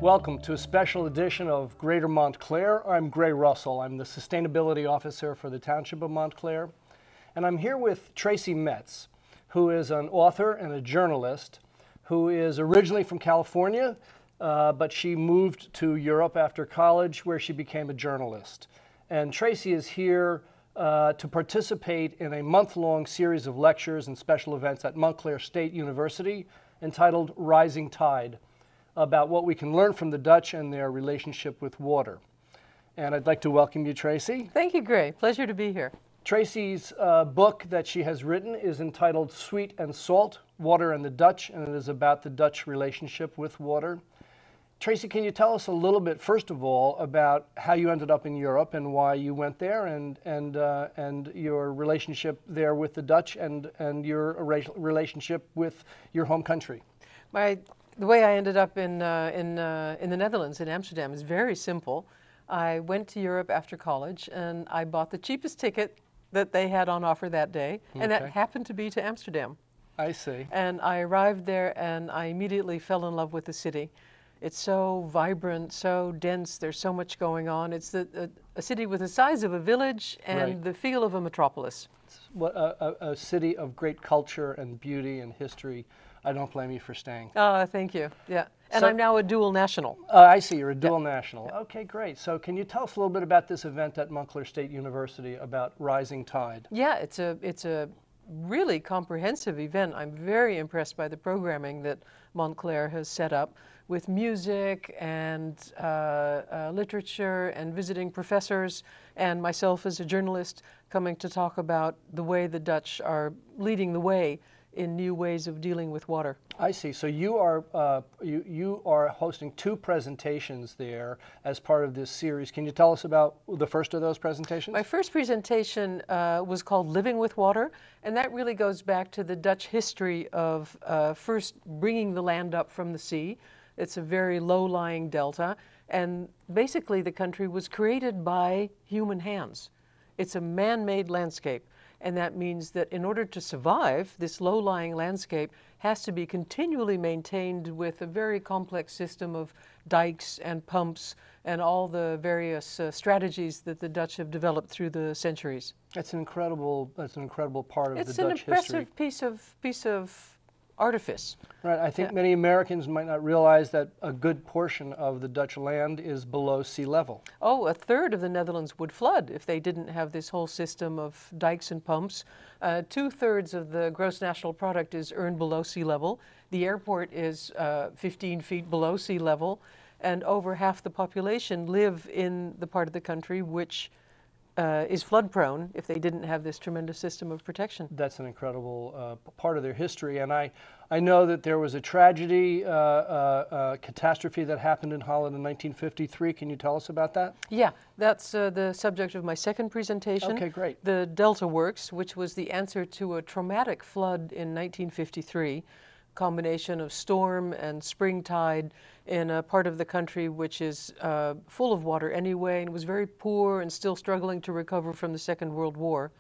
Welcome to a special edition of Greater Montclair. I'm Gray Russell. I'm the Sustainability Officer for the Township of Montclair. And I'm here with Tracy Metz, who is an author and a journalist who is originally from California, but she moved to Europe after college where she became a journalist. And Tracy is here to participate in a month-long series of lectures and special events at Montclair State University entitled Rising Tide, about what we can learn from the Dutch and their relationship with water. And I'd like to welcome you, Tracy. Thank you, Gray. Pleasure to be here. Tracy's book that she has written is entitled Sweet and Salt, Water and the Dutch, and it is about the Dutch relationship with water. Tracy, can you tell us a little bit, first of all, about how you ended up in Europe and why you went there, and your relationship there with the Dutch and your relationship with your home country? The way I ended up in the Netherlands, in Amsterdam, is very simple. I went to Europe after college and I bought the cheapest ticket that they had on offer that day, and that happened to be to Amsterdam. I see. And I arrived there and I immediately fell in love with the city. It's so vibrant, so dense, there's so much going on. It's a city with the size of a village and the feel of a metropolis. It's a city of great culture and beauty and history. I don't blame you for staying. Thank you. Yeah. And I'm now a dual national. I see. You're a dual national. Yeah. Okay, great. So can you tell us a little bit about this event at Montclair State University about Rising Tide? Yeah, it's a really comprehensive event. I'm very impressed by the programming that Montclair has set up with music and literature and visiting professors and myself as a journalist coming to talk about the way the Dutch are leading the way in new ways of dealing with water. I see. So you are hosting two presentations there as part of this series. Can you tell us about the first of those presentations? My first presentation was called Living with Water, and that really goes back to the Dutch history of first bringing the land up from the sea. It's a very low-lying delta, and basically the country was created by human hands. It's a man-made landscape. And that means that in order to survive, this low-lying landscape has to be continually maintained with a very complex system of dikes and pumps and all the various strategies that the Dutch have developed through the centuries. That's an incredible part of the Dutch history. It's an impressive piece of artifice. Right. I think many Americans might not realize that a good portion of the Dutch land is below sea level. Oh, a third of the Netherlands would flood if they didn't have this whole system of dikes and pumps. 2/3 of the gross national product is earned below sea level. The airport is 15 feet below sea level, and over half the population live in the part of the country which is flood prone if they didn't have this tremendous system of protection. That's an incredible part of their history. And I know that there was a tragedy, catastrophe that happened in Holland in 1953. Can you tell us about that? Yeah, that's the subject of my second presentation. Okay, great. The Delta Works, which was the answer to a traumatic flood in 1953. Combination of storm and spring tide in a part of the country which is full of water anyway and was very poor and still struggling to recover from the Second World War.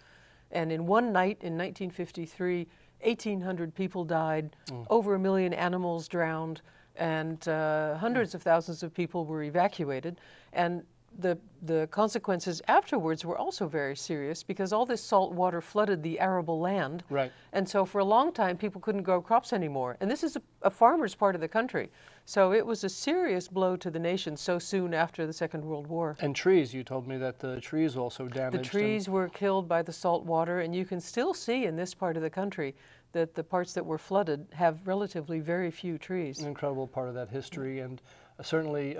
And in one night in 1953, 1,800 people died, over 1 million animals drowned, and hundreds of thousands of people were evacuated. And the consequences afterwards were also very serious because all this salt water flooded the arable land. Right. And so for a long time, people couldn't grow crops anymore. And this is a farmer's part of the country. So it was a serious blow to the nation so soon after the Second World War. And trees, you told me that the trees also damaged. The trees were killed by the salt water, and you can still see in this part of the country that the parts that were flooded have relatively very few trees. An incredible part of that history, and certainly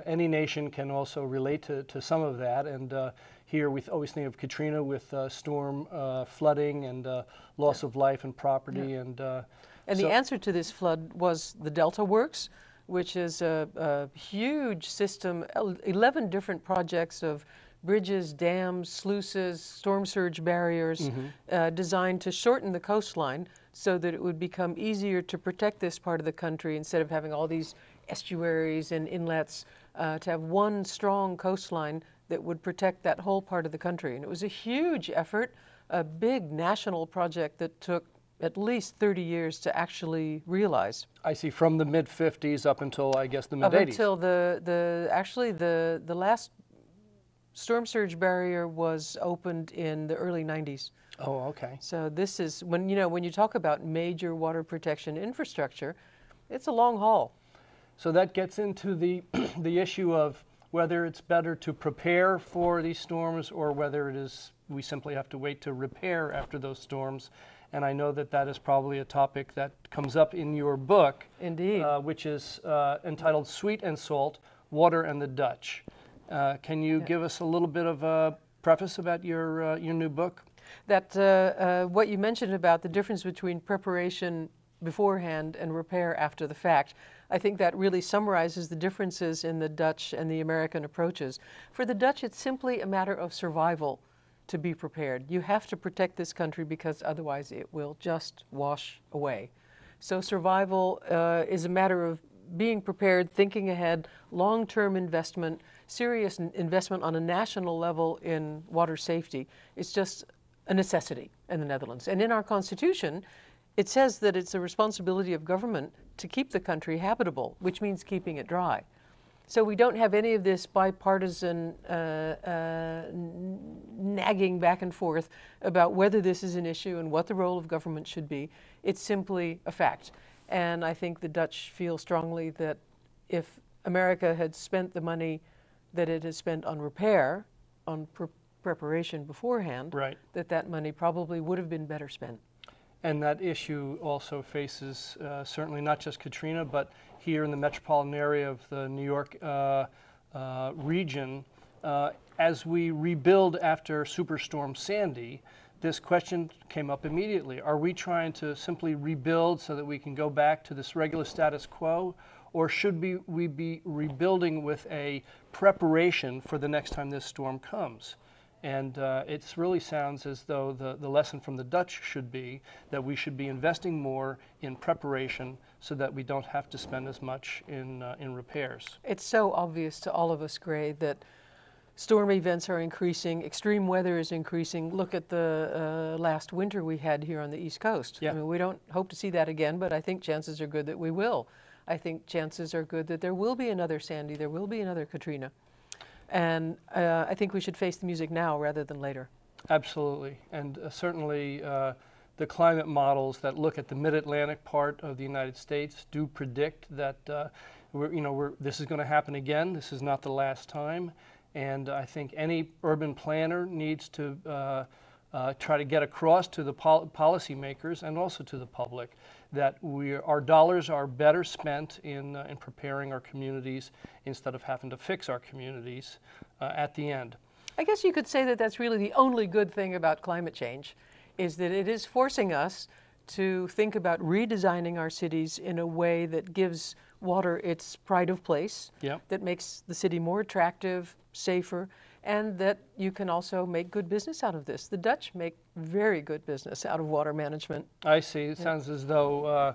any nation can also relate to some of that. And here we always think of Katrina with storm flooding and loss of life and property. And the answer to this flood was the Delta Works, which is a huge system, 11 different projects of bridges, dams, sluices, storm surge barriers, designed to shorten the coastline so that it would become easier to protect this part of the country instead of having all these estuaries and inlets, to have one strong coastline that would protect that whole part of the country. And it was a huge effort, a big national project that took at least 30 years to actually realize. I see, from the mid-50s up until, I guess, the Up mid-80s. until the last storm surge barrier was opened in the early 90s. Oh, okay. So this is, when you talk about major water protection infrastructure, it's a long haul. So that gets into the the issue of whether it's better to prepare for these storms or whether it is we simply have to wait to repair after those storms. And I know that that is probably a topic that comes up in your book. Indeed. Which is entitled Sweet and Salt, Water and the Dutch. Can you give us a little bit of a preface about your new book? That what you mentioned about the difference between preparation beforehand and repair after the fact, I think that really summarizes the differences in the Dutch and the American approaches. For the Dutch, it's simply a matter of survival to be prepared. You have to protect this country because otherwise it will just wash away. So survival is a matter of being prepared, thinking ahead, long-term investment, serious investment on a national level in water safety. It's just a necessity in the Netherlands. And in our Constitution, it says that it's the responsibility of government to keep the country habitable, which means keeping it dry. So we don't have any of this bipartisan nagging back and forth about whether this is an issue and what the role of government should be. It's simply a fact. And I think the Dutch feel strongly that if America had spent the money that it has spent on repair, on preparation beforehand, right, that money probably would have been better spent. And that issue also faces certainly not just Katrina, but here in the metropolitan area of the New York region, as we rebuild after Superstorm Sandy, this question came up immediately. Are we trying to simply rebuild so that we can go back to this regular status quo, or should we be rebuilding with a preparation for the next time this storm comes? And it really sounds as though the lesson from the Dutch should be that we should be investing more in preparation so that we don't have to spend as much in repairs. It's so obvious to all of us, Gray, that storm events are increasing, extreme weather is increasing. Look at the last winter we had here on the East Coast. Yeah. I mean, we don't hope to see that again, but I think chances are good that we will. I think chances are good that there will be another Sandy, there will be another Katrina. And I think we should face the music now rather than later. Absolutely. And certainly the climate models that look at the mid-Atlantic part of the United States do predict that this is going to happen again. This is not the last time. And I think any urban planner needs to try to get across to the policymakers and also to the public that our dollars are better spent in preparing our communities instead of having to fix our communities at the end. I guess you could say that that's really the only good thing about climate change, is that it is forcing us to think about redesigning our cities in a way that gives water its pride of place, yep, that makes the city more attractive, safer, and that you can also make good business out of this. The Dutch make very good business out of water management. I see. It sounds as though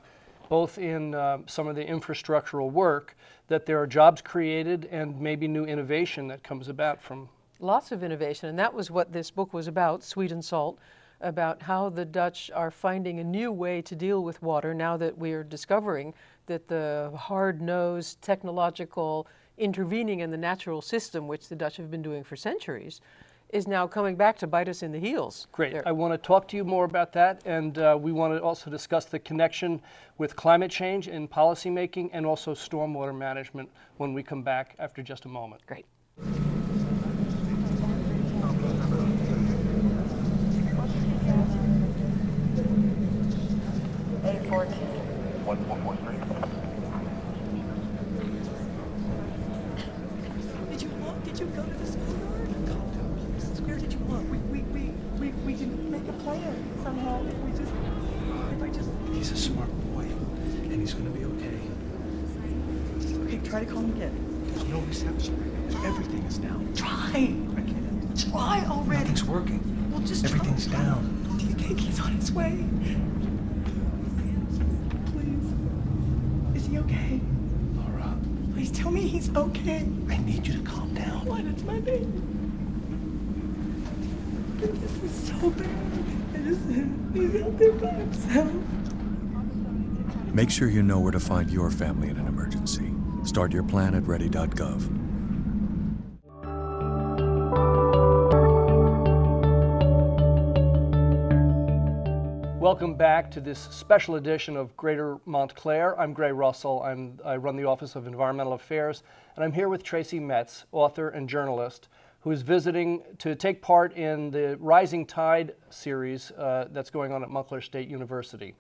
both in some of the infrastructural work that there are jobs created and maybe new innovation that comes about from... Lots of innovation, and that was what this book was about, Sweet and Salt, about how the Dutch are finding a new way to deal with water now that we are discovering that the hard-nosed technological intervening in the natural system, which the Dutch have been doing for centuries, is now coming back to bite us in the heels. Great. I want to talk to you more about that, and we want to also discuss the connection with climate change in policymaking and also stormwater management when we come back after just a moment. Great. Did you go to the schoolyard? Where did you look? We can make a plan somehow if I just... He's a smart boy, and he's gonna be okay. Okay, try to call him again. There's no reception. Everything is down. Try! I can't. Try already! Nothing's working. Well, just Everything's try. down. Do you think he's on his way? Please. Is he okay? Laura, Please tell me he's okay. I need you to calm down. What? It's my baby. This is so bad. He's out there by himself. Make sure you know where to find your family in an emergency. Start your plan at ready.gov. Welcome back to this special edition of Greater Montclair. I'm Gray Russell. I run the Office of Environmental Affairs, and I'm here with Tracy Metz, author and journalist, who is visiting to take part in the Rising Tide series that's going on at Montclair State University.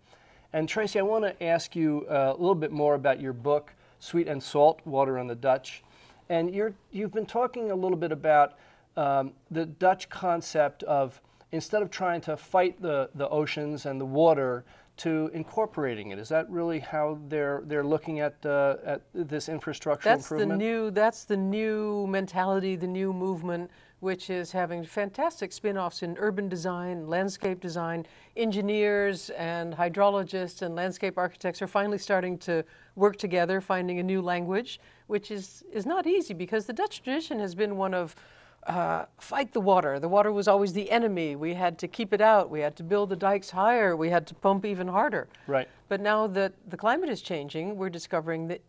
And Tracy, I want to ask you a little bit more about your book, Sweet and Salt, Water on the Dutch. And you've been talking a little bit about the Dutch concept of, instead of trying to fight the oceans and the water, to incorporating it. Is that really how they're looking at this infrastructure improvement? That's the new mentality, the new movement, which is having fantastic spin-offs in urban design, landscape design. Engineers and hydrologists and landscape architects are finally starting to work together, finding a new language, which is not easy, because the Dutch tradition has been one of fight the water. The water was always the enemy. We had to keep it out. We had to build the dikes higher. We had to pump even harder. Right. But now that the climate is changing, we're discovering that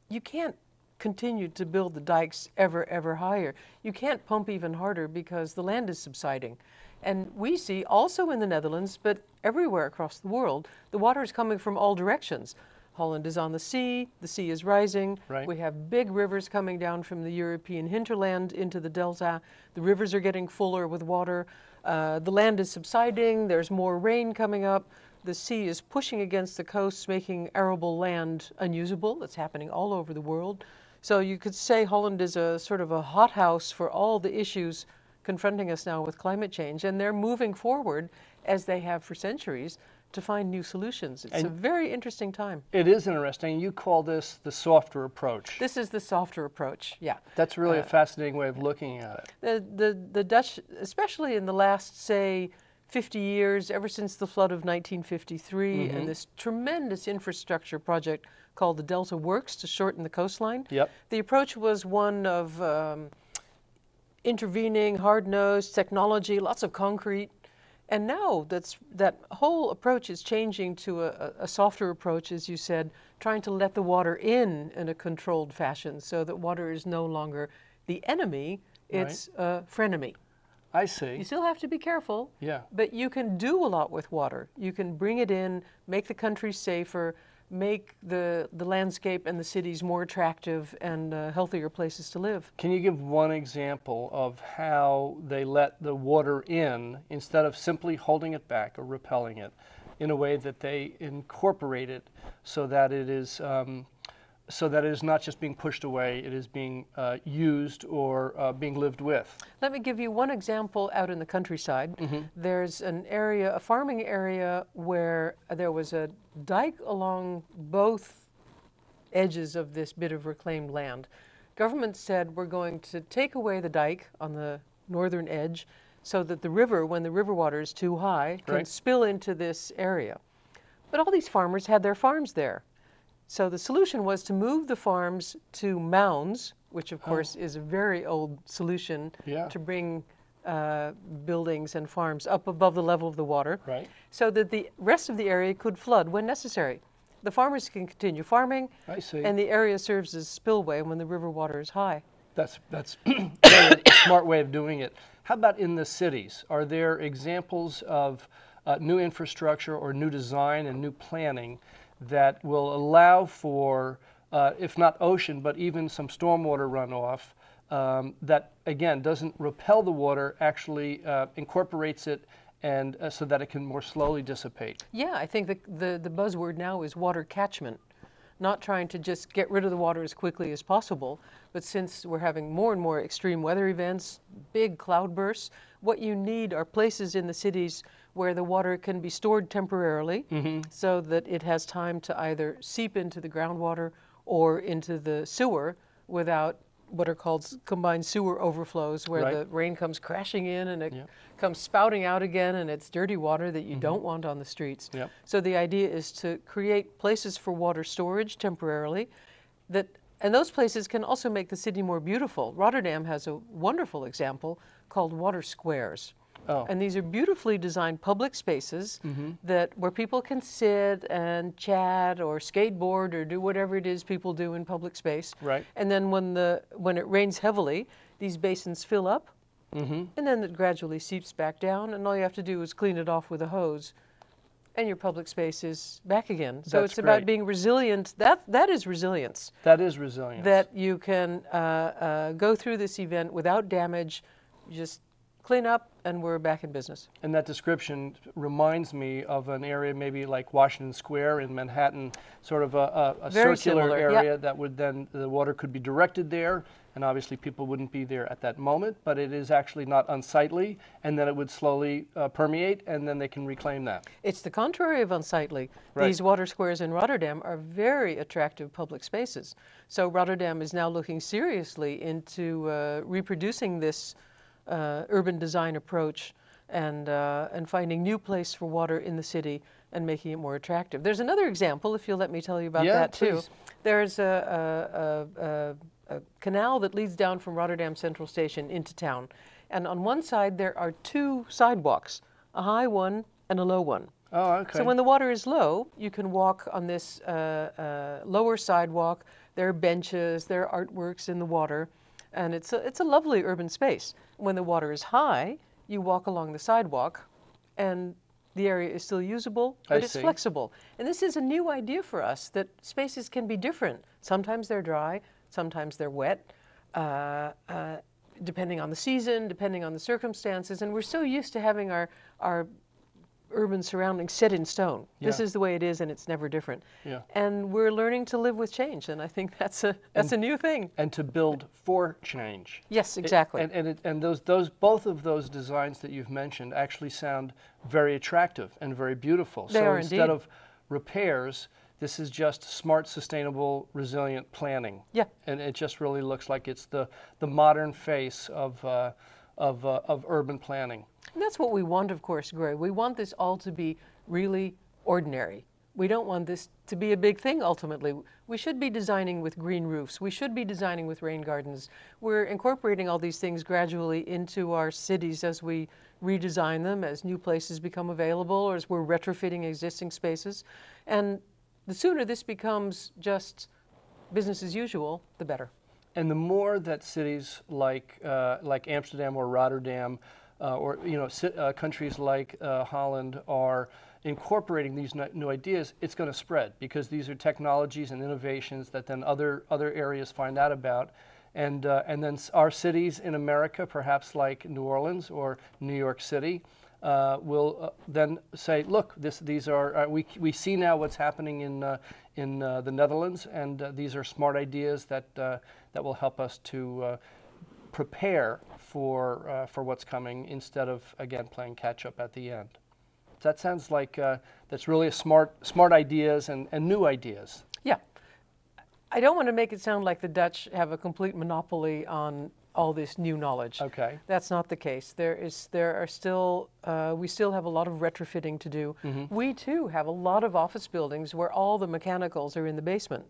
you can't continue to build the dikes ever higher. You can't pump even harder because the land is subsiding. And we see also in the Netherlands, but everywhere across the world, the water is coming from all directions. Holland is on the sea is rising. Right. We have big rivers coming down from the European hinterland into the delta. The rivers are getting fuller with water. The land is subsiding, there's more rain coming up. The sea is pushing against the coasts, making arable land unusable. It's happening all over the world. So you could say Holland is a sort of a hothouse for all the issues confronting us now with climate change, and they're moving forward, as they have for centuries, to find new solutions. It's a very interesting time. It is interesting. You call this the softer approach. This is the softer approach, yeah. That's really a fascinating way of looking at it. The Dutch, especially in the last, say, 50 years, ever since the flood of 1953, and this tremendous infrastructure project called the Delta Works to shorten the coastline. Yep. The approach was one of intervening, hard-nosed technology, lots of concrete. And now that whole approach is changing to a softer approach, as you said, trying to let the water in a controlled fashion so that water is no longer the enemy, it's a frenemy. I see. You still have to be careful, Yeah. but you can do a lot with water. You can bring it in, make the country safer, make the landscape and the cities more attractive and healthier places to live. Can you give one example of how they let the water in instead of simply holding it back or repelling it, in a way that they incorporate it so that it is not just being pushed away, it is being used or being lived with? Let me give you one example out in the countryside. There's an area, a farming area, where there was a dike along both edges of this bit of reclaimed land. Government said, we're going to take away the dike on the northern edge so that the river, when the river water is too high, can spill into this area. But all these farmers had their farms there. So the solution was to move the farms to mounds, which of course is a very old solution to bring buildings and farms up above the level of the water, so that the rest of the area could flood when necessary. The farmers can continue farming, I see. and the area serves as spillway when the river water is high. That's a smart way of doing it. How about in the cities? Are there examples of new infrastructure or new design and new planning that will allow for, if not ocean, but even some stormwater runoff that, again, doesn't repel the water, actually incorporates it, and so that it can more slowly dissipate? Yeah, I think the buzzword now is water catchment. Not trying to just get rid of the water as quickly as possible, but since we're having more and more extreme weather events, big cloudbursts, what you need are places in the cities where the water can be stored temporarily so that it has time to either seep into the groundwater or into the sewer without what are called combined sewer overflows, where the rain comes crashing in and it comes spouting out again, and it's dirty water that you don't want on the streets. So the idea is to create places for water storage temporarily, and those places can also make the city more beautiful. Rotterdam has a wonderful example called water squares. Oh. And these are beautifully designed public spaces that where people can sit and chat or skateboard or do whatever it is people do in public space. Right. And then when it rains heavily, these basins fill up, and then it gradually seeps back down, and all you have to do is clean it off with a hose, and your public space is back again. So That's it's about great. being resilient. That is resilience. That is resilience. That you can go through this event without damage, just clean up, and we're back in business. And that description reminds me of an area maybe like Washington Square in Manhattan, sort of a Very circular similar, area yep. that would then, the water could be directed there, and obviously people wouldn't be there at that moment, but it is actually not unsightly, and then it would slowly permeate, and then they can reclaim that. It's the contrary of unsightly. Right. These water squares in Rotterdam are very attractive public spaces. So Rotterdam is now looking seriously into reproducing this urban design approach and finding new place for water in the city and making it more attractive. There's another example, if you'll let me tell you about Yeah, that too. please. There's a canal that leads down from Rotterdam Central Station into town. And on one side there are two sidewalks, a high one and a low one. Oh, okay. So when the water is low, you can walk on this lower sidewalk. There are benches, there are artworks in the water, and it's a lovely urban space. When the water is high, you walk along the sidewalk, and the area is still usable, but it's see. flexible. And this is a new idea for us, that spaces can be different. Sometimes they're dry, sometimes they're wet, depending on the season, depending on the circumstances, and we're so used to having our urban surroundings set in stone. This Yeah. is the way it is, and it's never different. Yeah. And we're learning to live with change, and I think that's a new thing. And to build for change. Yes, exactly. And those both of those designs that you've mentioned actually sound very attractive and very beautiful. They so are instead indeed. of repairs, this is just smart, sustainable, resilient planning. Yeah. And it just really looks like it's the modern face of urban planning. And that's what we want, of course, Gray. We want this all to be really ordinary. We don't want this to be a big thing, ultimately. We should be designing with green roofs. We should be designing with rain gardens. We're incorporating all these things gradually into our cities as we redesign them, as new places become available, or as we're retrofitting existing spaces. And the sooner this becomes just business as usual, the better. And the more that cities like Amsterdam or Rotterdam, or countries like Holland are incorporating these new ideas, it's going to spread, because these are technologies and innovations that then other areas find out about, and then our cities in America, perhaps like New Orleans or New York City, will then say, look, these are we see now what's happening in the Netherlands, and these are smart ideas that will help us to prepare for what's coming, instead of, again, playing catch up at the end. That sounds like that's really a smart ideas and new ideas. Yeah. I don't want to make it sound like the Dutch have a complete monopoly on all this new knowledge. Okay. That's not the case. We still have a lot of retrofitting to do. We too have a lot of office buildings where all the mechanicals are in the basement.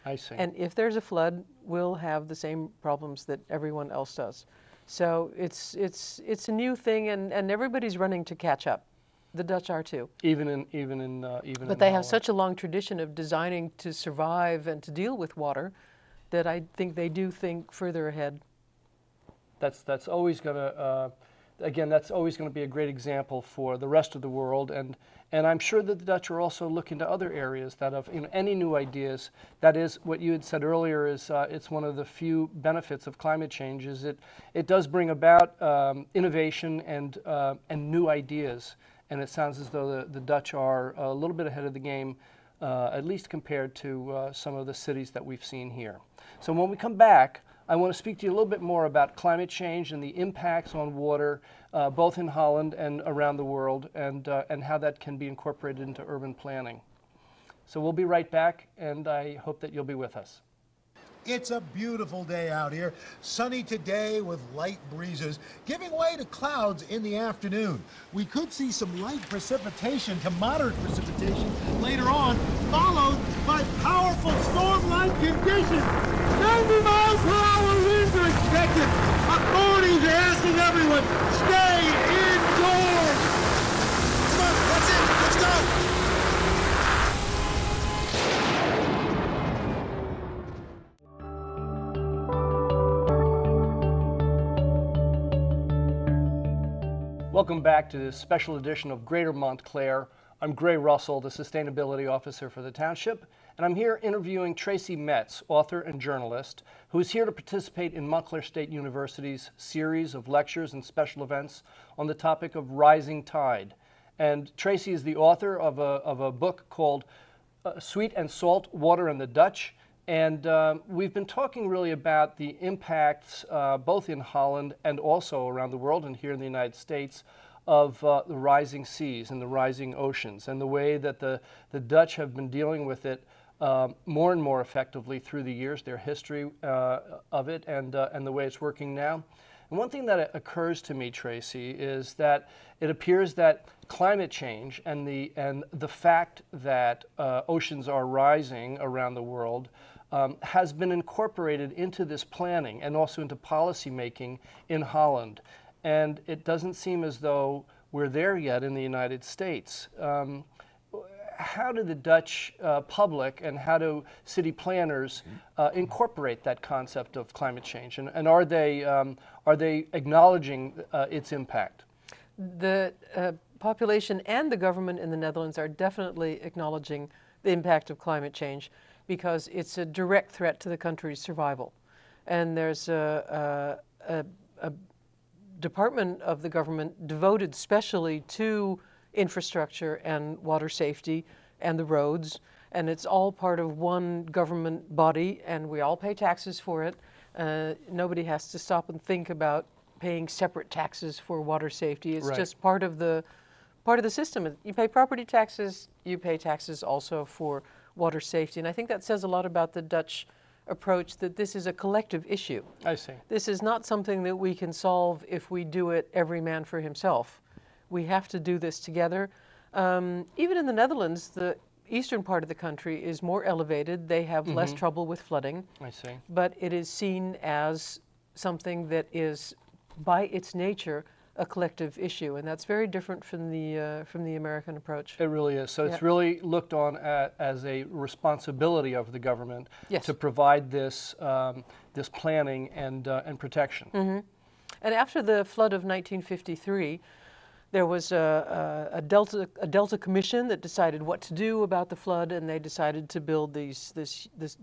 I see. And if there's a flood, we'll have the same problems that everyone else does. So it's a new thing, and everybody's running to catch up. The Dutch are too. Even in But they have such a long tradition of designing to survive and to deal with water that I think they do think further ahead. That's always going to that's always going to be a great example for the rest of the world, and I'm sure that the Dutch are also looking to other areas that have any new ideas. That is what you had said earlier, is it's one of the few benefits of climate change, is it does bring about innovation and new ideas, and it sounds as though the Dutch are a little bit ahead of the game, at least compared to some of the cities that we've seen here. So when we come back, I want to speak to you a little bit more about climate change and the impacts on water, both in Holland and around the world, and how that can be incorporated into urban planning. So we'll be right back, and I hope that you'll be with us. It's a beautiful day out here, sunny today with light breezes, giving way to clouds in the afternoon. We could see some light precipitation to moderate precipitation later on, followed by powerful storm-like conditions. 90 miles per hour winds are expected. Authorities are asking everyone, stay indoors. Welcome back to this special edition of Greater Montclair. I'm Gray Russell, the Sustainability Officer for the Township, and I'm here interviewing Tracy Metz, author and journalist, who is here to participate in Montclair State University's series of lectures and special events on the topic of rising tide. And Tracy is the author of a book called Sweet and Salt, Water and the Dutch. And we've been talking really about the impacts, both in Holland and also around the world and here in the United States, of the rising seas and the rising oceans, and the way that the Dutch have been dealing with it more and more effectively through the years, their history of it, and the way it's working now. And one thing that occurs to me, Tracy, is that it appears that climate change and the fact that oceans are rising around the world has been incorporated into this planning and also into policy making in Holland. And it doesn't seem as though we're there yet in the United States. How do the Dutch public and how do city planners incorporate that concept of climate change? And are they acknowledging its impact? The population and the government in the Netherlands are definitely acknowledging the impact of climate change, because it's a direct threat to the country's survival. And there's a department of the government devoted specially to infrastructure and water safety and the roads, and it's all part of one government body, and we all pay taxes for it. Nobody has to stop and think about paying separate taxes for water safety. It's just part of the system. You pay property taxes, you pay taxes also for water safety. And I think that says a lot about the Dutch approach, that this is a collective issue. I see. This is not something that we can solve if we do it every man for himself. We have to do this together. Even in the Netherlands, the eastern part of the country is more elevated. They have less trouble with flooding. I see. But it is seen as something that is, by its nature, a collective issue, and that's very different from the American approach. It really is. So it's really looked on as a responsibility of the government to provide this this planning and protection. And after the flood of 1953, there was a Delta Commission that decided what to do about the flood, and they decided to build the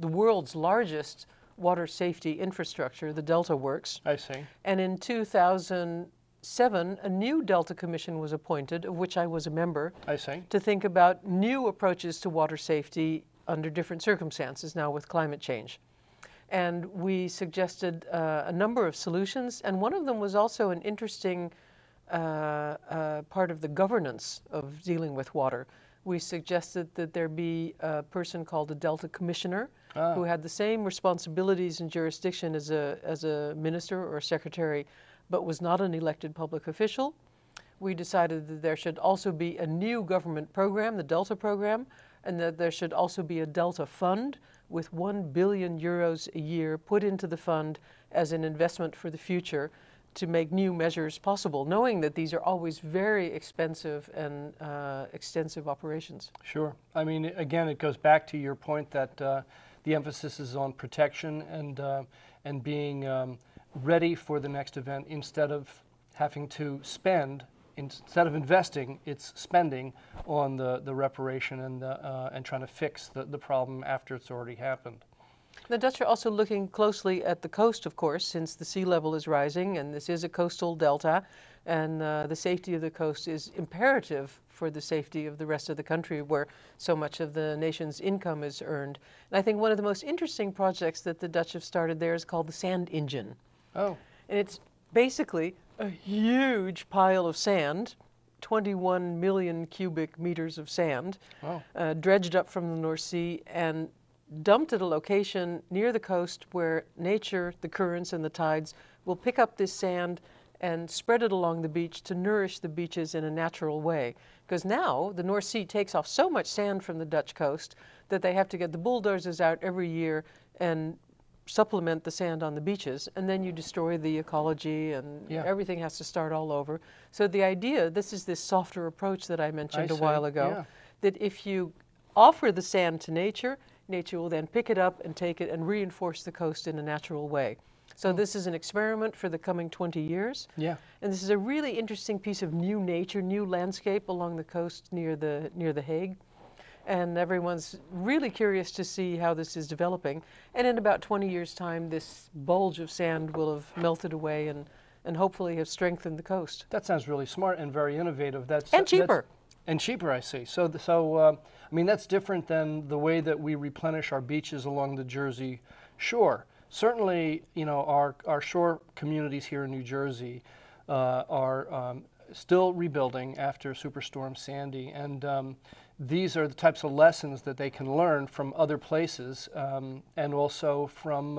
world's largest water safety infrastructure, the Delta Works. I see. And in 2007, a new Delta Commission was appointed, of which I was a member. I see. To think about new approaches to water safety under different circumstances now with climate change. And we suggested a number of solutions, and one of them was also an interesting part of the governance of dealing with water. We suggested that there be a person called a Delta Commissioner who had the same responsibilities and jurisdiction as a minister or a secretary, but was not an elected public official. We decided that there should also be a new government program, the Delta program, and that there should also be a Delta fund with 1 billion euros a year put into the fund as an investment for the future to make new measures possible, knowing that these are always very expensive and extensive operations. Sure. I mean, again, it goes back to your point that the emphasis is on protection and being ready for the next event instead of having to spend, instead of investing, it's spending on the reparation and trying to fix the problem after it's already happened. The Dutch are also looking closely at the coast, of course, since the sea level is rising, and this is a coastal delta, and the safety of the coast is imperative for the safety of the rest of the country, where so much of the nation's income is earned. And I think one of the most interesting projects that the Dutch have started there is called the Sand Engine. Oh. And it's basically a huge pile of sand, 21 million cubic meters of sand, dredged up from the North Sea and dumped at a location near the coast where nature, the currents and the tides will pick up this sand and spread it along the beach to nourish the beaches in a natural way. Because now the North Sea takes off so much sand from the Dutch coast that they have to get the bulldozers out every year and supplement the sand on the beaches, and then you destroy the ecology and everything has to start all over. So the idea, this is this softer approach that I mentioned a while ago, that if you offer the sand to nature, nature will then pick it up and take it and reinforce the coast in a natural way. So this is an experiment for the coming 20 years. Yeah. And this is a really interesting piece of new nature, new landscape along the coast near the Hague. And everyone's really curious to see how this is developing. And in about 20 years' time, this bulge of sand will have melted away and hopefully have strengthened the coast. That sounds really smart and very innovative. And cheaper. And cheaper, I see. So, I mean, that's different than the way that we replenish our beaches along the Jersey shore. Certainly, you know, our shore communities here in New Jersey are still rebuilding after Superstorm Sandy, and these are the types of lessons that they can learn from other places and also from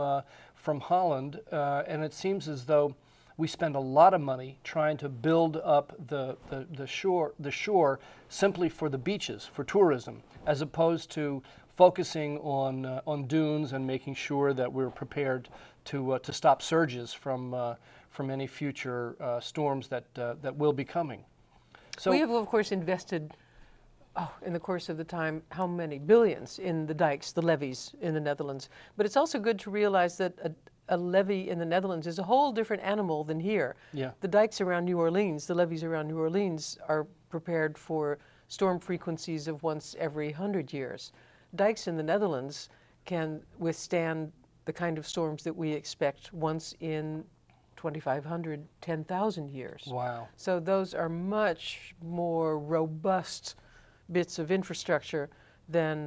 Holland. And it seems as though we spend a lot of money trying to build up the shore simply for the beaches, for tourism, as opposed to focusing on dunes and making sure that we're prepared to stop surges from any future storms that will be coming. So we have, of course, invested in the course of the time, how many billions in the dikes, the levees in the Netherlands. But it's also good to realize that a levee in the Netherlands is a whole different animal than here. Yeah. The dikes around New Orleans, the levees around New Orleans are prepared for storm frequencies of once every 100 years. Dikes in the Netherlands can withstand the kind of storms that we expect once in 2,500, 10,000 years. wow. So those are much more robust bits of infrastructure than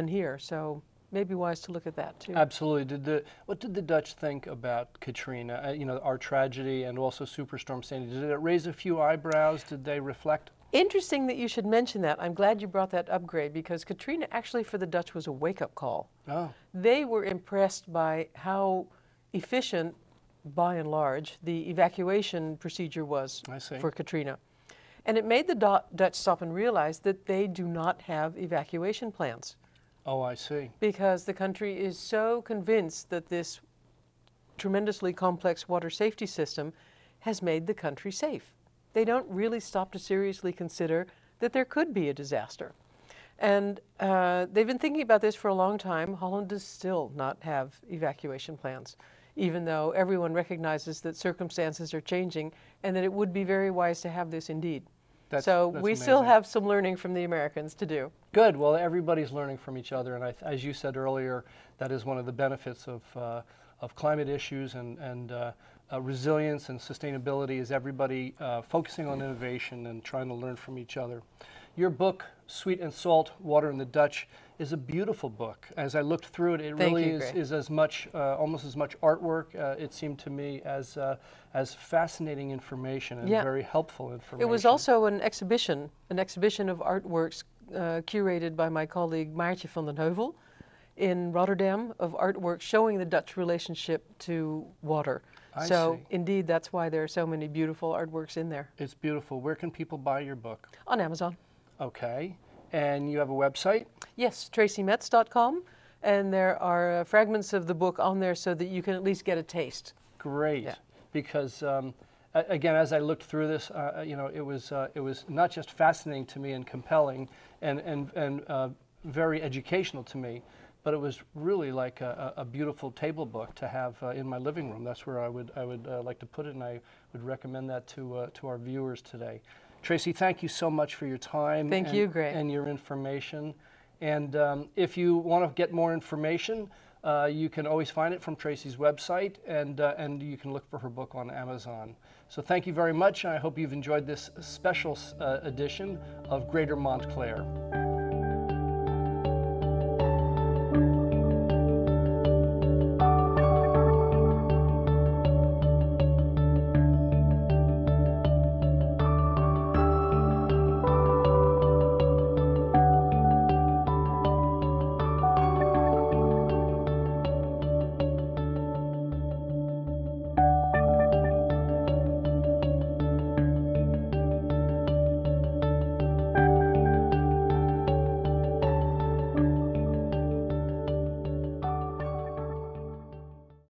here. So maybe wise to look at that too. Absolutely. What did the Dutch think about Katrina? You know, our tragedy and also Superstorm Sandy. Did it raise a few eyebrows? Did they reflect? Interesting that you should mention that. I'm glad you brought that up, Gray, because Katrina actually for the Dutch was a wake-up call. Oh. They were impressed by how efficient, by and large, the evacuation procedure was I see. for Katrina. And it made the Dutch stop and realize that they do not have evacuation plans, Oh, I see. because the country is so convinced that this tremendously complex water safety system has made the country safe. They don't really stop to seriously consider that there could be a disaster. And they've been thinking about this for a long time. Holland does still not have evacuation plans, even though everyone recognizes that circumstances are changing and that it would be very wise to have this indeed. So we still amazing. have some learning from the Americans to do. Good. Well, everybody's learning from each other, and as you said earlier, that is one of the benefits of climate issues and resilience and sustainability is everybody focusing on innovation and trying to learn from each other. Your book, Sweet and Salt, Water in the Dutch, is a beautiful book. As I looked through it, it Thank really you, Gray. is as much, almost as much artwork, it seemed to me, as fascinating information and Yeah. very helpful information. It was also an exhibition of artworks curated by my colleague Maartje van den Heuvel in Rotterdam, of artwork showing the Dutch relationship to water. I So see. indeed, that's why there are so many beautiful artworks in there. It's beautiful. Where can people buy your book? On Amazon. Okay. And you have a website? Yes, tracymetz.com, and there are fragments of the book on there so that you can at least get a taste. Great. Yeah. Because again, as I looked through this, you know, it was not just fascinating to me and compelling and very educational to me, but it was really like a beautiful table book to have in my living room. That's where I would like to put it, and I would recommend that to our viewers today. Tracy, thank you so much for your time. Thank you, Gray. And your information. And if you want to get more information, you can always find it from Tracy's website, and you can look for her book on Amazon. So thank you very much. I hope you've enjoyed this special edition of Greater Montclair.